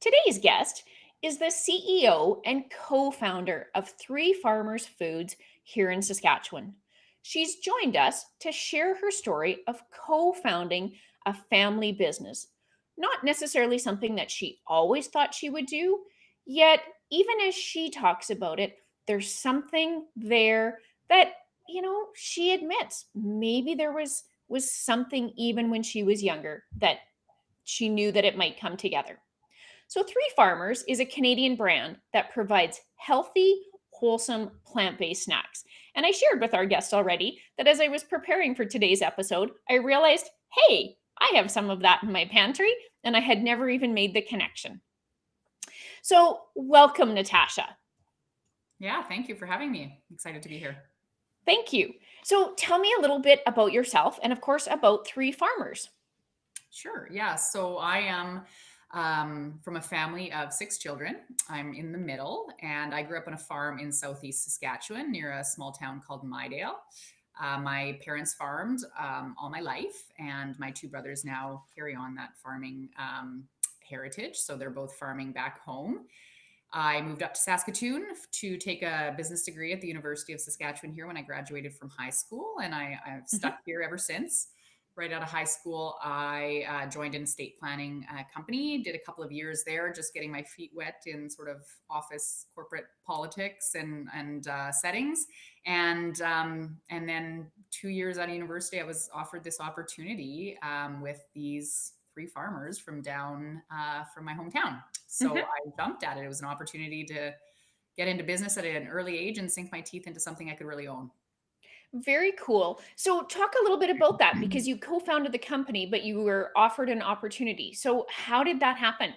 Today's guest is the CEO and co founder of Three Farmers Foods here in Saskatchewan. She's joined us to share her story of co founding a family business. Not necessarily something that she always thought she would do, yet, even as she talks about it, there's something there that, she admits maybe there was something even when she was younger that she knew that it might come together. So, Three Farmers is a Canadian brand that provides healthy, wholesome, plant based snacks. And I shared with our guest already that as I was preparing for today's episode, I realized, hey, I have some of that in my pantry, and I had never even made the connection. So, welcome, Natasha. Yeah, thank you for having me. Excited to be here. Thank you. So, tell me a little bit about yourself and, of course, about Three Farmers. Sure. Yeah. So I am from a family of six children. I'm in the middle, and I grew up on a farm in southeast Saskatchewan near a small town called Mydale. My parents farmed all my life, and my two brothers now carry on that farming heritage. So they're both farming back home. I moved up to Saskatoon to take a business degree at the University of Saskatchewan here when I graduated from high school, and I've Mhm. stuck here ever since. Right out of high school, I joined an estate planning company, did a couple of years there, just getting my feet wet in sort of office corporate politics and settings. And then 2 years out of university, I was offered this opportunity with these three farmers from down from my hometown. So Mhm. I jumped at it. It was an opportunity to get into business at an early age and sink my teeth into something I could really own. Very cool. So, talk a little bit about that because you co founded the company, but you were offered an opportunity. So, how did that happen?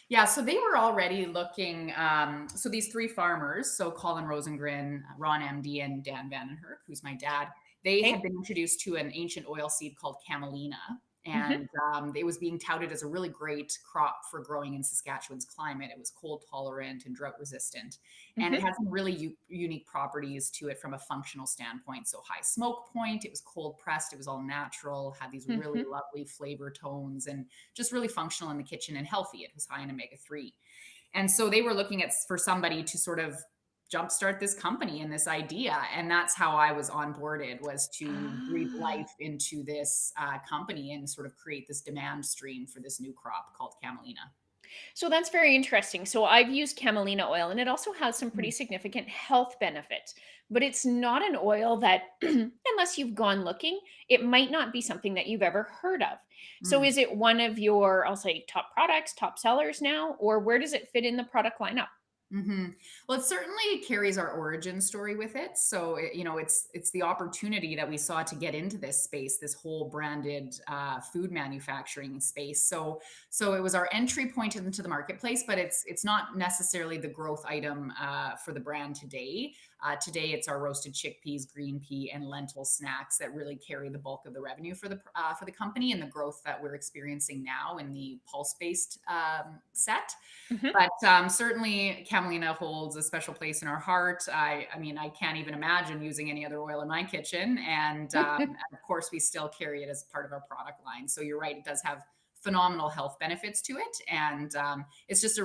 Yeah, so they were already looking. So these three farmers, so Colin Rosengren, Ron MD, and Dan Vandenhurk, who's my dad, they had Okay. been introduced to an ancient oil seed called Camelina, Mhm. and it was being touted as a really great crop for growing in Saskatchewan's climate. It was cold tolerant and drought resistant, and it Mhm. had some really unique properties to it from a functional standpoint. So high smoke point, it was cold pressed, it was all natural, had these really Mhm. lovely flavor tones, and just really functional in the kitchen and healthy. It was high in omega-3. And so they were looking at for somebody to sort of jumpstart this company and this idea. And that's how I was onboarded, was to breathe Ah. life into this company and sort of create this demand stream for this new crop called Camelina. So that's very interesting. So I've used Camelina oil and it also has some pretty Mm, significant health benefits, but it's not an oil that, unless you've gone looking, it might not be something that you've ever heard of. So mm. is it one of your, I'll say, top products, top sellers now, or where does it fit in the product lineup? Well, it certainly carries our origin story with it. So, it's the opportunity that we saw to get into this space, this whole branded food manufacturing space. So it was our entry point into the marketplace, but it's not necessarily the growth item for the brand today. Today, it's our roasted chickpeas, green pea, and lentil snacks that really carry the bulk of the revenue for the company, and the growth that we're experiencing now in the pulse based set. Mhm. But certainly, Camelina holds a special place in our heart. I mean, I can't even imagine using any other oil in my kitchen. And of course, we still carry it as part of our product line. So you're right; it does have phenomenal health benefits to it, and it's just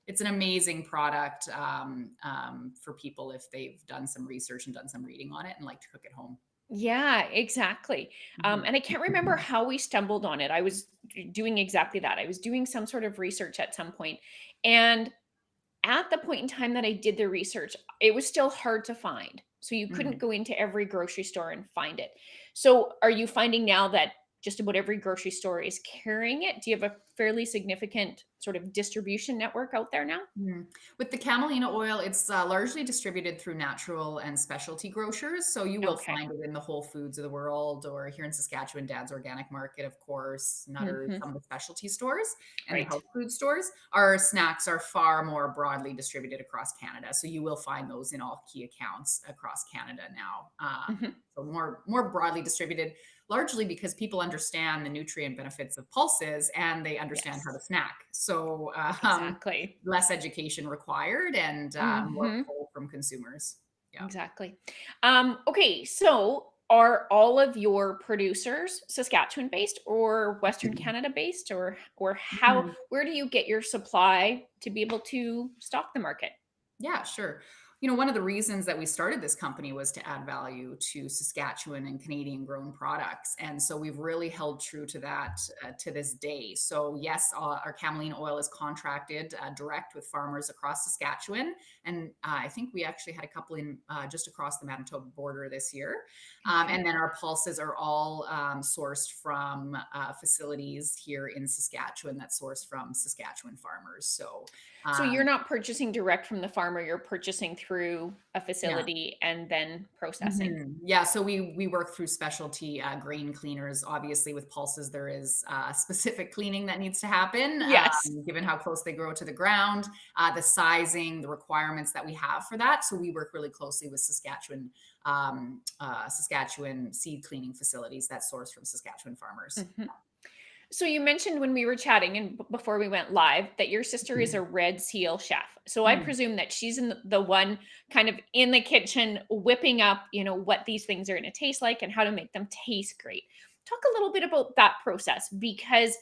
it's an amazing product for people if they've done some research and done some reading on it and like to cook at home. Yeah, exactly. Mhm. And I can't remember how we stumbled on it. I was doing exactly that. I was doing some sort of research at some point, and at the point in time that I did the research, it was still hard to find. So you couldn't Mhm. go into every grocery store and find it. So are you finding now that just about every grocery store is carrying it? Do you have a fairly significant sort of distribution network out there now? Mm. With the camelina oil, it's largely distributed through natural and specialty grocers. So you will Okay. find it in the Whole Foods of the world, or here in Saskatchewan, Dad's Organic Market, of course, Nutter, Mhm. some of the specialty stores and the Right. health food stores. Our snacks are far more broadly distributed across Canada. So you will find those in all key accounts across Canada now. Mhm. So more broadly distributed, largely because people understand the nutrient benefits of pulses and they understand how Yes. to snack. So Exactly. less education required and more Mhm. pull from consumers. Yeah. Exactly. Okay, so are all of your producers Saskatchewan based or Western Mhm. Canada based, or how Mhm. where do you get your supply to be able to stock the market? Yeah, sure. One of the reasons that we started this company was to add value to Saskatchewan and Canadian grown products. And so we've really held true to that to this day. So, yes, our Camelina oil is contracted direct with farmers across Saskatchewan. And I think we actually had a couple in just across the Manitoba border this year. Okay. And then our pulses are all sourced from facilities here in Saskatchewan that source from Saskatchewan farmers. So, So you're um, not purchasing direct from the farmer, you're purchasing through a yeah. facility and then processing. Mhm. Yeah, so we work through specialty, grain cleaners. Obviously, with pulses, there is, specific cleaning that needs to happen, Yes. given how close they grow to the ground, the sizing, the requirements that we have for that. So we work really closely with Saskatchewan seed cleaning facilities that source from Saskatchewan farmers. Mhm. So you mentioned when we were chatting and before we went live that your sister is a Mhm. Red Seal chef. So I Mm. presume that she's in the one kind of in the kitchen whipping up, what these things are going to taste like and how to make them taste great. Talk a little bit about that process because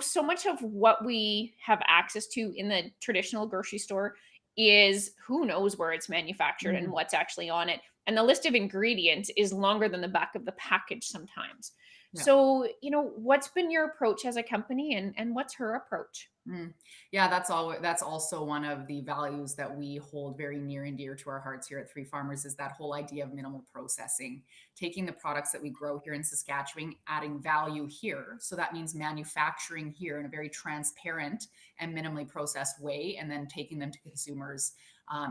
so much of what we have access to in the traditional grocery store is who knows where it's manufactured and Mhm. what's actually on it. And the list of ingredients is longer than the back of the package sometimes. Yeah. So, what's been your approach as a company and what's her approach? Mm. Yeah, that's also one of the values that we hold very near and dear to our hearts here at Three Farmers is that whole idea of minimal processing, taking the products that we grow here in Saskatchewan, adding value here. So that means manufacturing here in a very transparent and minimally processed way, and then taking them to consumers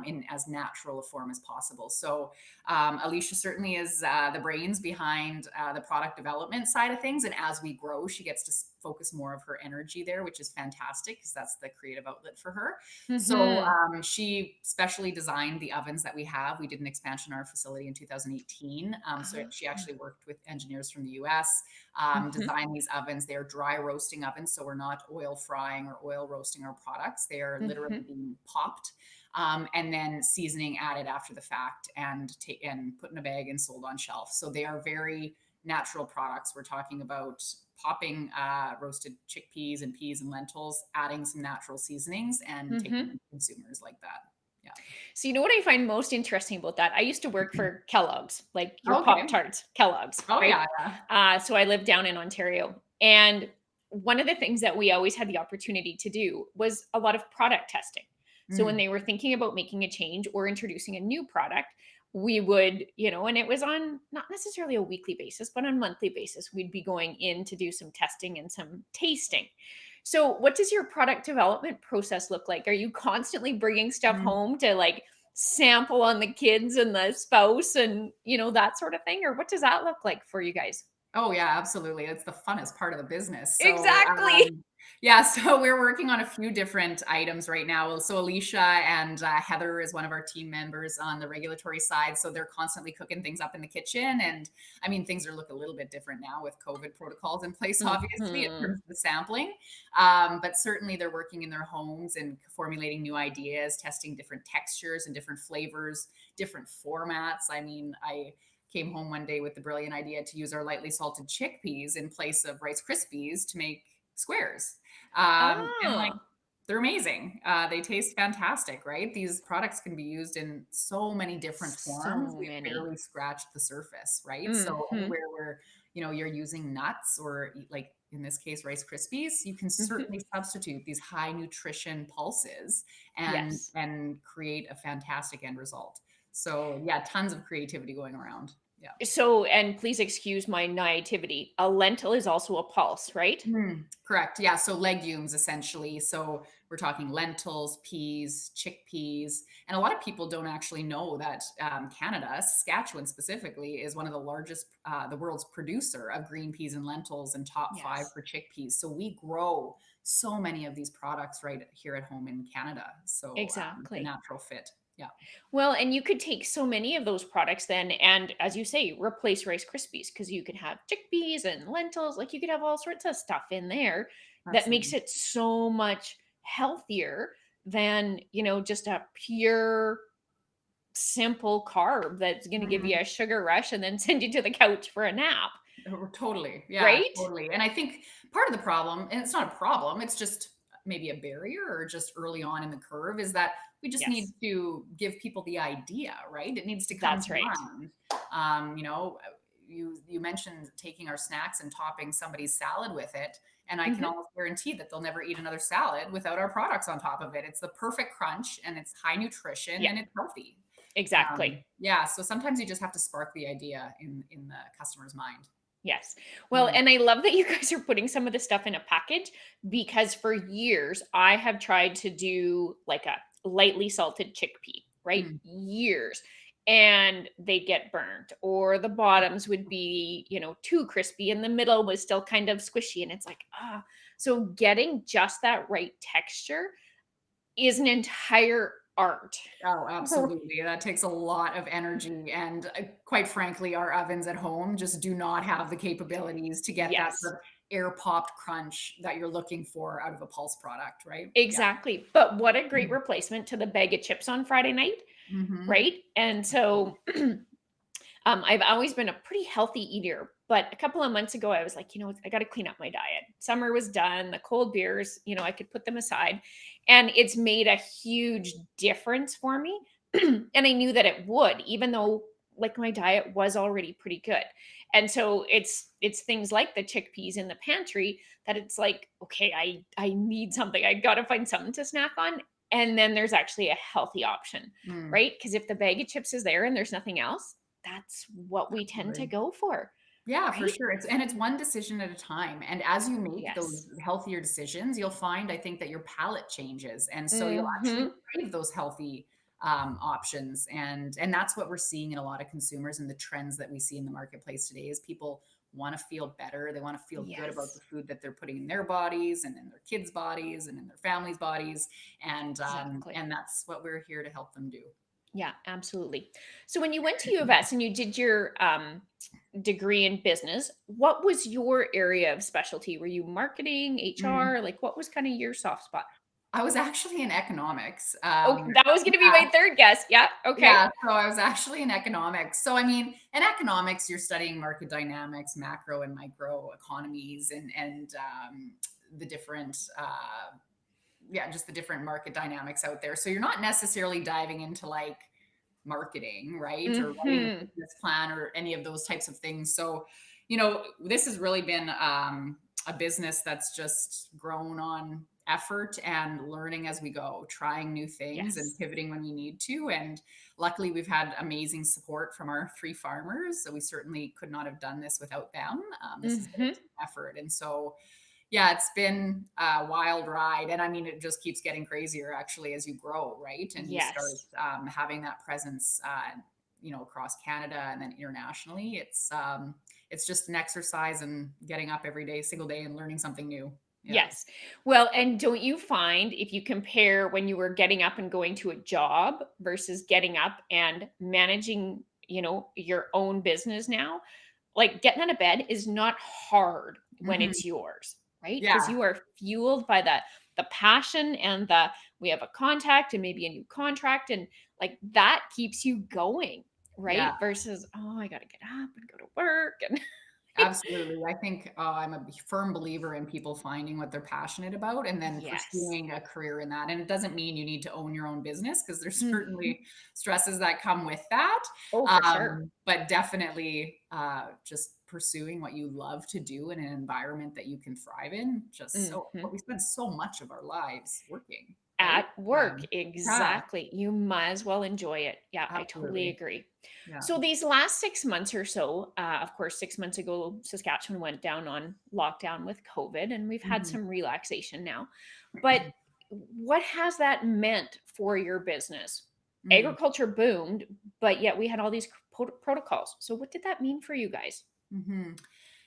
in as natural a form as possible. So Alicia certainly is the brains behind the product development side of things. And as we grow, she gets to focus more of her energy there, which is fantastic because that's the creative outlet for her. So Mhm. she specially designed the ovens that we have. We did an expansion in our facility in 2018. So Ah. she actually worked with engineers from the US, Mhm. designed these ovens. They're dry roasting ovens. So we're not oil frying or oil roasting our products. They are literally Mhm. being popped and then seasoning added after the fact and put in a bag and sold on shelf. So they are very natural products. We're talking about popping roasted chickpeas and peas and lentils, adding some natural seasonings, and taking Mhm. them to consumers like that. Yeah. So, what I find most interesting about that, I used to work for Kellogg's, like your Pop Okay. Tarts, Kellogg's, Oh right? yeah. Yeah. So I lived down in Ontario, and one of the things that we always had the opportunity to do was a lot of product testing. So when Mm, they were thinking about making a change or introducing a new product, we would, and it was on not necessarily a weekly basis, but on monthly basis, we'd be going in to do some testing and some tasting. So, what does your product development process look like? Are you constantly bringing stuff mm. home to like sample on the kids and the spouse and, that sort of thing? Or what does that look like for you guys? Oh yeah, absolutely. It's the funnest part of the business. So Exactly. yeah, so we're working on a few different items right now. So Alicia and Heather is one of our team members on the regulatory side. So they're constantly cooking things up in the kitchen. And I mean, things are look a little bit different now with COVID protocols in place, obviously, in Mhm. terms of the sampling. But certainly they're working in their homes and formulating new ideas, testing different textures and different flavors, different formats. I mean, I came home one day with the brilliant idea to use our lightly salted chickpeas in place of Rice Krispies to make squares. And like, Oh, they're amazing. They taste fantastic, right? These products can be used in so many different forms. so We've many. barely scratched the surface, right? So Mhm. anywhere where you're using nuts or like in this case Rice Krispies, you can Mhm. certainly substitute these high nutrition pulses and Yes. and create a fantastic end result. So yeah, tons of creativity going around. Yeah. So, and please excuse my naivety. A lentil is also a pulse, right? Correct. Yeah. So legumes essentially. So we're talking lentils, peas, chickpeas. And a lot of people don't actually know that Canada, Saskatchewan specifically, is one of the largest, the world's producer of green peas and lentils and top five Yes. for chickpeas. So we grow so many of these products right here at home in Canada. So it's a Exactly. natural fit. Yeah. Well, and you could take so many of those products then and, as you say, replace Rice Krispies because you could have chickpeas and lentils, like you could have all sorts of stuff in there that makes Absolutely. it so much healthier than, just a pure simple carb that's going to give you Mhm. a sugar rush and then send you to the couch for a nap, Totally. Yeah, right? totally. And I think part of the problem, and it's not a problem, it's just maybe a barrier or just early on in the curve, is that we just need Yes, to give people the idea, right? It needs to come that's to right. mind. You know, you mentioned taking our snacks and topping somebody's salad with it, and I can Hmm. almost guarantee that they'll never eat another salad without our products on top of it. It's the perfect crunch, and it's high nutrition, Yeah, and it's healthy. exactly. Yeah, so sometimes you just have to spark the idea in the customer's mind. Yes. Well, Mm. and I love that you guys are putting some of this stuff in a package because for years I have tried to do like a lightly salted chickpea, right? Mm. Years. And they'd get burnt, or the bottoms would be, too crispy, and the middle was still kind of squishy. And it's like, so getting just that right texture is an entire art. Oh, absolutely. That takes a lot of energy, and, quite frankly, our ovens at home just do not have the capabilities to get that Yes. sort of air popped crunch that you're looking for out of a pulse product, right? Yeah. Exactly. But what a great Mhm. replacement to the bag of chips on Friday night, Mhm. right? And so I've always been a pretty healthy eater, but a couple of months ago, I was like, I got to clean up my diet. Summer was done. The cold beers, I could put them aside. And it's made a huge difference for me. And I knew that it would, even though like my diet was already pretty good. And so it's things like the chickpeas in the pantry that it's like, okay, I need something. I got to find something to snack on. And then there's actually a healthy option, Mm. right? Because if the bag of chips is there and there's nothing else, that's what we tend to Absolutely. go for, Yeah, for right? sure. It's one decision at a time, and as you make Yes. those healthier decisions, you'll find, I think, that your palate changes, and so you'll actually Mhm. crave those healthy, options, and that's what we're seeing in a lot of consumers and the trends that we see in the marketplace today is people wanna feel better, they wanna feel good about the Yes, food that they're putting in their bodies and in their kids' bodies and in their families' bodies, exactly. and that's what we're here to help them do. Yeah, absolutely. So when you went to U of S and you did your degree in business, what was your area of specialty? Were you marketing, Mm. HR? Like, what was kind of your soft spot? I was actually in economics, Oh, that was going to be yeah. my third guess. Yeah. Okay. Yeah, so I was actually in economics. So I mean, in economics, you're studying market dynamics, macro and micro economies, and the different, yeah, just the different market dynamics out there. So you're not necessarily diving into like marketing, right, or writing a Hmm. business plan or any of those types of things. So, this has really been a business that's just grown on effort and learning as we go, trying new things and Yes. pivoting when we need to. And luckily, we've had amazing support from our three farmers. So we certainly could not have done this without them. This has been a Hmm. team effort. And so, yeah, it's been a wild ride, and I mean, it just keeps getting crazier actually as you grow, right? And you start Yes. having that presence, across Canada and then internationally. It's just an exercise and getting up every day, single day, and learning something new. Yeah. Yes. Well, and don't you find if you compare when you were getting up and going to a job versus getting up and managing, your own business now, like getting out of bed is not hard when Hmm. it's yours, right? Because Yeah. you are fueled by the passion and the we have a contact and maybe a new contract and like that keeps you going, Yeah. right? Versus, oh, I gotta get up and go to work and Absolutely. I think I'm a firm believer in people finding what they're passionate about and then yes. pursuing a career in that. And it doesn't mean you need to own your own business because there's Mhm. certainly stresses that come with that. Oh, for sure. But definitely just pursuing what you love to do in an environment that you can thrive in. Just so Mhm. what we spend so much of our lives working, right? At work, Yeah, exactly. You might as well enjoy it. Yeah, I totally absolutely. agree. Yeah. So these last 6 months or so, of course, 6 months ago, Saskatchewan went down on lockdown with COVID, and we've had Mhm. some relaxation now. But what has that meant for your business? Mm. Agriculture boomed, but yet we had all these protocols. So what did that mean for you guys? Mhm.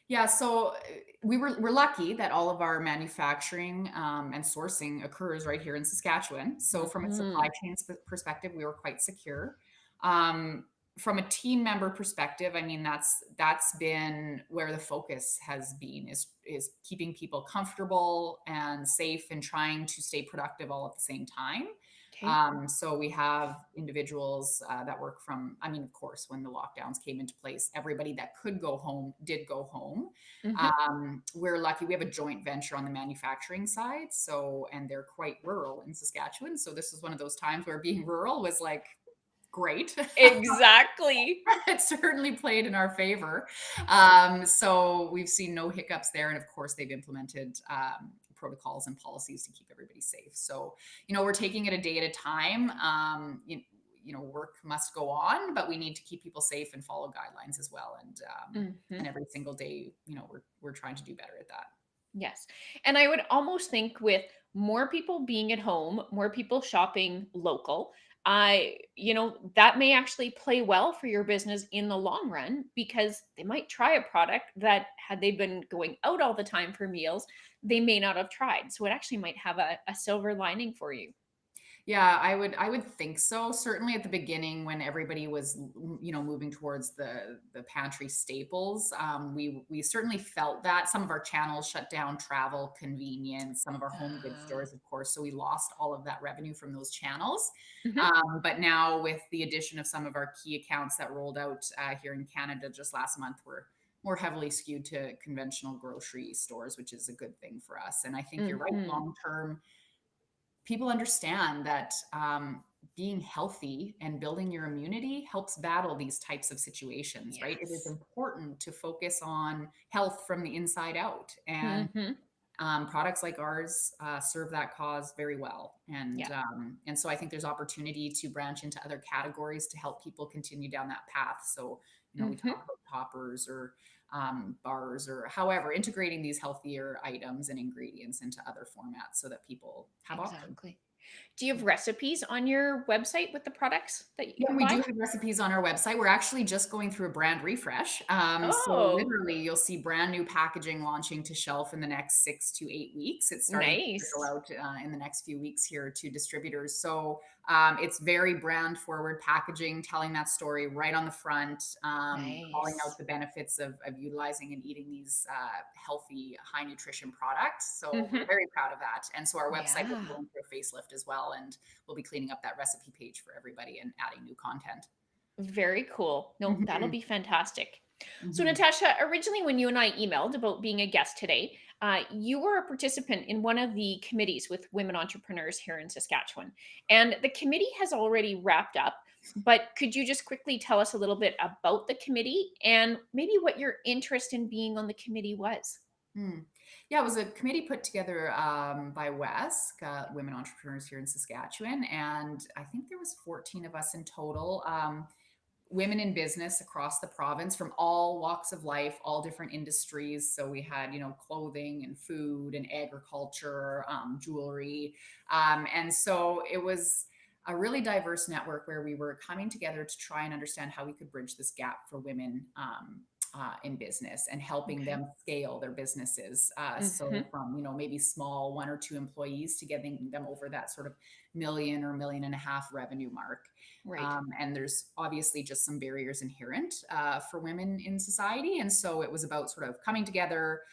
Yeah, so we're lucky that all of our manufacturing and sourcing occurs right here in Saskatchewan. So from a supply Mhm. chain perspective, we were quite secure. Um, from a team member perspective, I mean that's been where the focus has been is keeping people comfortable and safe and trying to stay productive all at the same time. Okay. So we have individuals that work from, I mean, of course, when the lockdowns came into place, everybody that could go home did go home. Hmm. We're lucky we have a joint venture on the manufacturing side. So, and they're quite rural in Saskatchewan. So this was one of those times where being rural was like great. Exactly. It certainly played in our favor. So we've seen no hiccups there. And of course, they've implemented protocols and policies to keep everybody safe. So, we're taking it a day at a time. Work must go on, but we need to keep people safe and follow guidelines as well. And Hmm. every single day, we're trying to do better at that. Yes. And I would almost think with more people being at home, more people shopping local, that may actually play well for your business in the long run because they might try a product that had they been going out all the time for meals, they may not have tried. So it actually might have a silver lining for you. Yeah, I would think so. Certainly at the beginning when everybody was moving towards the pantry staples, we certainly felt that some of our channels shut down, travel, convenience, some of our home goods Ah. stores, of course. So we lost all of that revenue from those channels. Mhm. But now with the addition of some of our key accounts that rolled out here in Canada just last month, we're more heavily skewed to conventional grocery stores, which is a good thing for us. And I think you're right, Mhm. long term people understand that being healthy and building your immunity helps battle these types of situations, right? It is Yes. important to focus on health from the inside out. And Mhm. products like ours serve that cause very well. Yeah. And so I think there's opportunity to branch into other categories to help people continue down that path. So, we Mhm. talk about toppers or bars or however, integrating these healthier items and ingredients into other formats so that people have options. Exactly. Do you have recipes on your website with the products that you Yeah, can we buy? do have recipes on our website. We're actually just going through a brand refresh. So Oh, literally, you'll see brand new packaging launching to shelf in the next 6 to 8 weeks. It's starting to trickle nice. out in the next few weeks here to distributors. So it's very brand forward packaging, telling that story right on the front, calling out Nice. the benefits of utilizing and eating these healthy, high nutrition products. So we're Mhm. very proud of that. And so our website will be Yeah. going through a facelift as well. And we'll be cleaning up that recipe page for everybody and adding new content. Very cool. No, that'll Mhm, be fantastic. So, mhm. Natasha, originally when you and I emailed about being a guest today, you were a participant in one of the committees with women entrepreneurs here in Saskatchewan. And the committee has already wrapped up. But could you just quickly tell us a little bit about the committee and maybe what your interest in being on the committee was? Mm. Yeah, it was a committee put together by WESC, Women Entrepreneurs here in Saskatchewan, and I think there was 14 of us in total. Women in business across the province from all walks of life, all different industries. So we had, clothing and food and agriculture, jewelry. And so it was a really diverse network where we were coming together to try and understand how we could bridge this gap for women in business and helping Okay. them scale their businesses. So Hmm. from, maybe small 1 or 2 employees to getting them over that sort of million or million and a half revenue mark. Right. And there's obviously just some barriers inherent for women in society. And so it was about sort of coming together,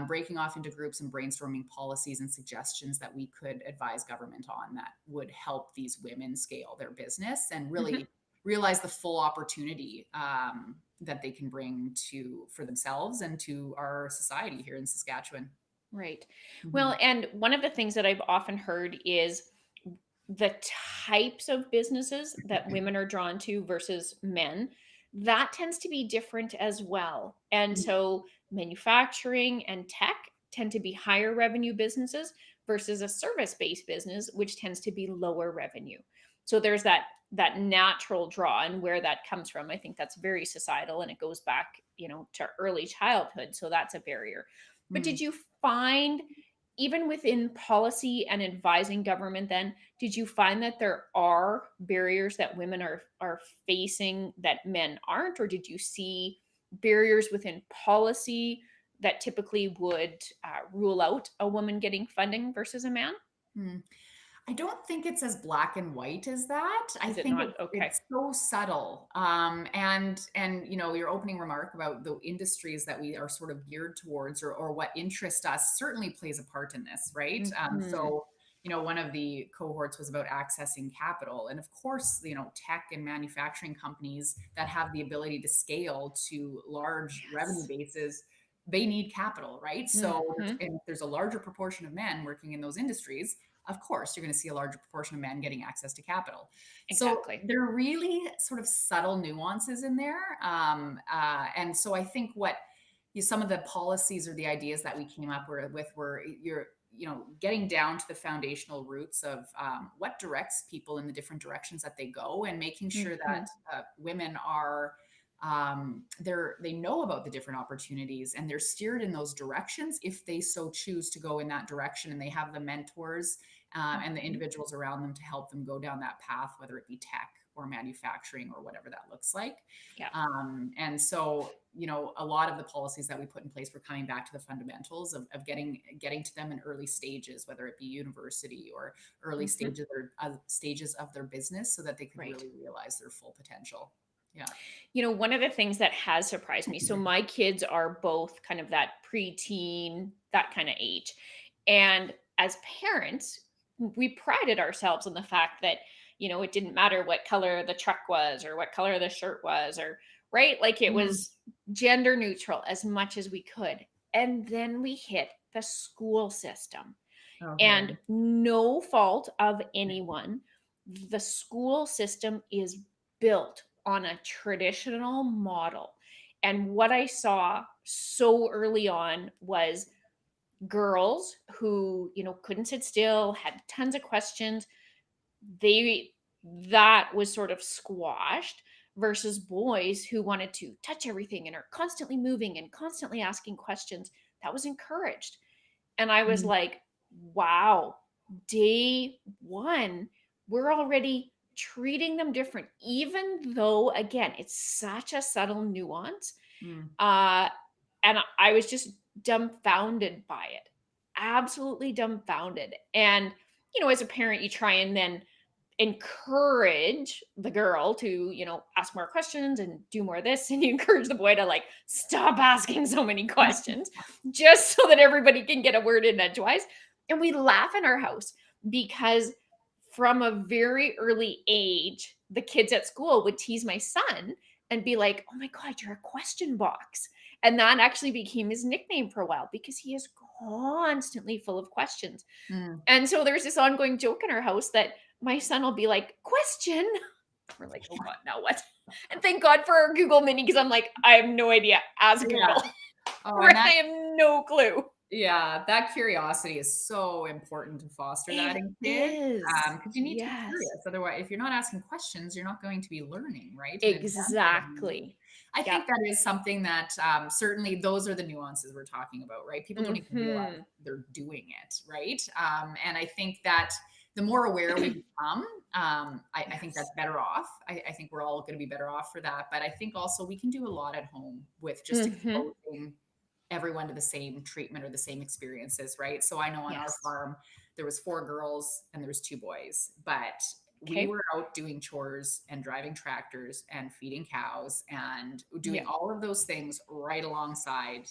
breaking off into groups and brainstorming policies and suggestions that we could advise government on that would help these women scale their business and Hmm. really realize the full opportunity that they can bring to for themselves and to our society here in Saskatchewan. Right. Mhm. Well, and one of the things that I've often heard is the types of businesses that women are drawn to versus men, that tends to be different as well. And so manufacturing and tech tend to be higher revenue businesses versus a service-based business which tends to be lower revenue. So there's that natural draw and where that comes from. I think that's very societal and it goes back, to early childhood, so that's a barrier. But did Mm. you find even within policy and advising government then, did you find that there are barriers that women are facing that men aren't, or did you see barriers within policy that typically would rule out a woman getting funding versus a man? Mm. I don't think it's as black and white as that. I Is it think not? it's Okay. it's so subtle. And your opening remark about the industries that we are sort of geared towards or what interest us certainly plays a part in this, right? Hmm. one of the cohorts was about accessing capital. And of course, tech and manufacturing companies that have the ability to scale to large revenue Yes. bases, they need capital, right? So Hmm. if there's a larger proportion of men working in those industries, of course, you're going to see a larger proportion of men getting access to capital. So Exactly. there are really sort of subtle nuances in there. And so I think some of the policies or the ideas that we came up with were you're getting down to the foundational roots of what directs people in the different directions that they go, and making sure Hmm. that women are they know about the different opportunities and they're steered in those directions if they so choose to go in that direction, and they have the mentors and the Hmm. individuals around them to help them go down that path, whether it be tech or manufacturing or whatever that looks like. Yeah. And so, a lot of the policies that we put in place were coming back to the fundamentals of getting to them in early stages, whether it be university or early Hmm. stages of their business, so that they could Right. really realize their full potential. Yeah. One of the things that has surprised me, so my kids are both kind of that preteen, that kind of age. And as parents, we prided ourselves on the fact that, it didn't matter what color the truck was or what color the shirt was, or, right? Like it Mm. was gender neutral as much as we could. And then we hit the school system, and Okay. no fault of anyone, the school system is built on a traditional model. And what I saw so early on was girls who, couldn't sit still, had tons of questions. They That was sort of squashed, versus boys who wanted to touch everything and are constantly moving and constantly asking questions. That was encouraged. And I was Mm. like, wow, day one, we're already treating them different, even though, again, it's such a subtle nuance. Mm. Uh, and I was just dumbfounded by it, absolutely dumbfounded. And, as a parent, you try and then encourage the girl to, ask more questions and do more of this. And you encourage the boy to like stop asking so many questions, just so that everybody can get a word in edgewise. And we laugh in our house because from a very early age, the kids at school would tease my son and be like, "Oh my God, you're a question box." And that actually became his nickname for a while, because he is constantly full of questions. Mm. And so there's this ongoing joke in our house that my son will be like, "Question." We're like, "Oh God, now what?" And thank God for our Google Mini, because I'm like, I have no idea. Ask Yeah. Google. Oh, and Right? I have no clue. yeah, that curiosity is so important to foster that It in kids, is. because you need to be Yes. curious. Otherwise, if you're not asking questions, you're not going to be learning, right? And advancing. Exactly. I Yep. think that is something that certainly those are the nuances we're talking about, right? People don't even realize Mhm. they're doing it, right? And I think that the more aware we become, I think that's Yes. better off. I think we're all going to be better off for that. But I think also we can do a lot at home with just Mhm. exposing everyone to the same treatment or the same experiences, right? So I know on our Yes. farm there was 4 girls and there was 2 boys, but we Okay. were out doing chores and driving tractors and feeding cows and doing Yeah. all of those things right alongside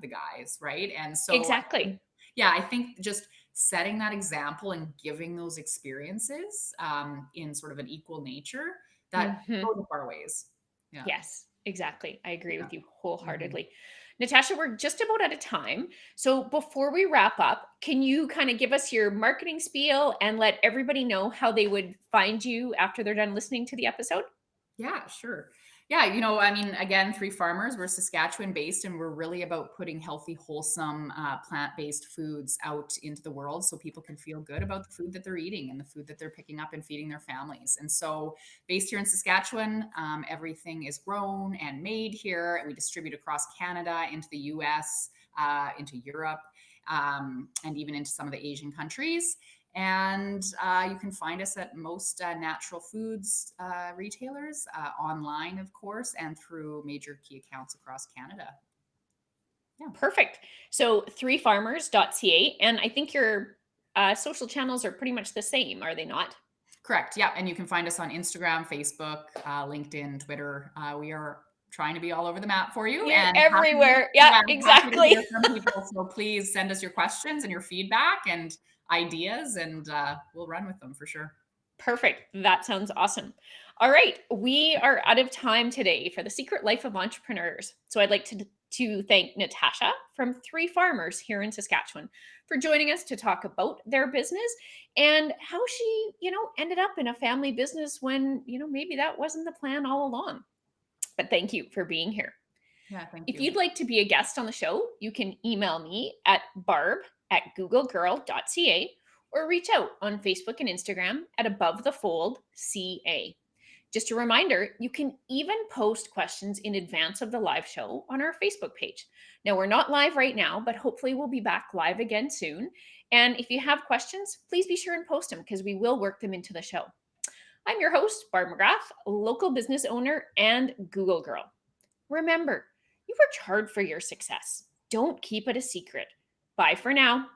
the guys, right? And so Exactly. yeah, I think just setting that example and giving those experiences in sort of an equal nature, that Mhm. goes a far ways. Yeah. Yes, exactly. I agree Yeah. with you Mhm. wholeheartedly. Natasha, we're just about out of time. So before we wrap up, can you kind of give us your marketing spiel and let everybody know how they would find you after they're done listening to the episode? Yeah, sure. Yeah, I mean, again, Three Farmers, we're Saskatchewan based, and we're really about putting healthy, wholesome, plant based foods out into the world so people can feel good about the food that they're eating and the food that they're picking up and feeding their families. And so, based here in Saskatchewan, everything is grown and made here. We distribute across Canada, into the US, into Europe, and even into some of the Asian countries. And you can find us at most natural foods retailers, online, of course, and through major key accounts across Canada. Yeah, Perfect. So threefarmers.ca. And I think your social channels are pretty much the same, are they not? correct. Yeah, and you can find us on Instagram, Facebook, LinkedIn, Twitter. We are trying to be all over the map for you, You're and happy, everywhere. Yeah, yeah, happy to exactly. hear from people. So please send us your questions and your feedback, and ideas, and we'll run with them for sure. Perfect. That sounds awesome. All right, we are out of time today for the secret life of entrepreneurs. So I'd like to thank Natasha from Three Farmers here in Saskatchewan for joining us to talk about their business and how she, ended up in a family business when, maybe that wasn't the plan all along. But thank you for being here. Yeah, thank If you. you'd like to be a guest on the show, you can email me at barb@googlegirl.ca or reach out on Facebook and Instagram at Above the Fold CA. Just a reminder, you can even post questions in advance of the live show on our Facebook page. Now, we're not live right now, but hopefully we'll be back live again soon. And if you have questions, please be sure and post them because we will work them into the show. I'm your host, Barb McGrath, local business owner and Google Girl. Remember, you worked hard for your success. Don't keep it a secret. Bye for now.